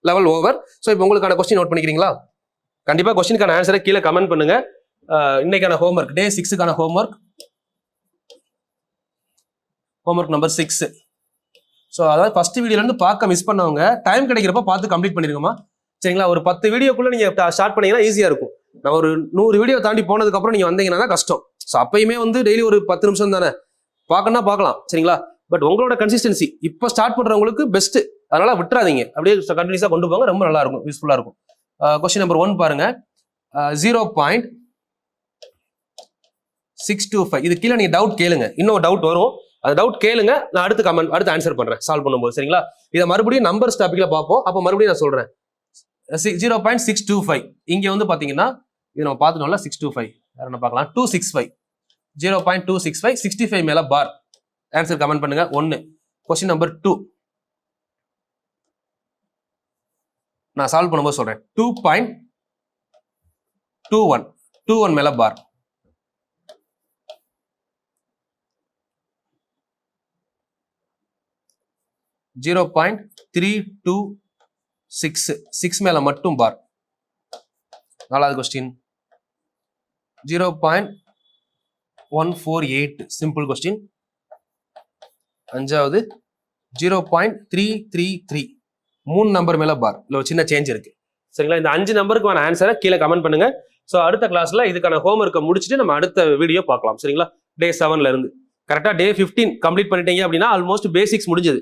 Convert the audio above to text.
Level over. So இப்போ உங்களுக்கான question note பண்ணிக்கிறீங்களா? கண்டிப்பா கொஸ்டினுக்கான ஆன்சரை கீழே கமெண்ட் பண்ணுங்க. இன்னைக்கான ஹோம்ஒர்க் டே 6க்கான ஹோம்ஒர்க் நம்பர் 6. ஸோ அதாவது ஃபர்ஸ்ட் வீடியோல இருந்து பார்க்க மிஸ் பண்ணவங்க டைம் கிடைக்கிறப்ப பார்த்து கம்ப்ளீட் பண்ணிருக்கோமா? சரிங்களா? ஒரு 10 வீடியோக்குள்ள நீங்க ஸ்டார்ட் பண்ணீங்கன்னா ஈஸியா இருக்கும். நான் ஒரு 100 வீடியோ தாண்டி போனதுக்கு அப்புறம் நீங்க வந்தீங்கன்னா தான் கஷ்டம். ஸோ அப்பயுமே வந்து டெய்லி ஒரு 10 நிமிஷம் தானே பார்க்கணும்னா பார்க்கலாம். சரிங்களா? பட் உங்களோட கன்சிஸ்டன்சி இப்போ ஸ்டார்ட் பண்றவங்களுக்கு பெஸ்ட். அதனால விட்டுறாதீங்க, அப்படியே கண்டினியூஸா கொண்டு போங்க, ரொம்ப நல்லா இருக்கும், யூஸ்ஃபுல்லா இருக்கும். கொஸ்டின் நம்பர் 1 பாருங்க. 0.625. இது கீழே நீங்க டவுட் கேளுங்க, இன்னும் டவுட் வரும், அந்த டவுட் கேளுங்க, நான் அடுத்து ஆன்சர் பண்றேன் சால்வ் பண்ணும்போது. சரிங்களா? இதை மறுபடியும் நம்பர்ஸ் டாபிக்ல பார்ப்போம். அப்போ மறுபடியும் நான் சொல்றேன் 0.625. இங்க வந்து பாத்தீங்கன்னா இது நம்ம பார்த்துட்டோம்ல 625. வேற என்ன பார்க்கலாம்? 265. 0.265 65 மேல பார். ஆன்சர் கமெண்ட் பண்ணுங்க. 1. கொஸ்டின் நம்பர் 2 நான் சால்வ் பண்ணும்போது சொல்றேன். 2.21 மேல பார். 0.326 6 மேல மட்டும் பார். 4வது கொஸ்டின் 0.148 சிம்பிள் கொஸ்டின். 5வது 0.333 3 நம்பர் மேல பார். இல்ல ஒரு சின்ன சேஞ்ச் இருக்கு. சரிங்களா? இந்த 5 நம்பருக்கான ஆன்சரை கீழே கமெண்ட் பண்ணுங்க. ஸோ அடுத்த கிளாஸ்ல இதுக்கான ஹோம்ஒர்க்கை முடிச்சுட்டு நம்ம அடுத்த வீடியோ பார்க்கலாம். சரிங்களா? டே 7ல இருந்து கரெக்டா டே 15 கம்ப்ளீட் பண்ணிட்டீங்க அப்படின்னா ஆல்மோஸ்ட் பேசிக்ஸ் முடிஞ்சது.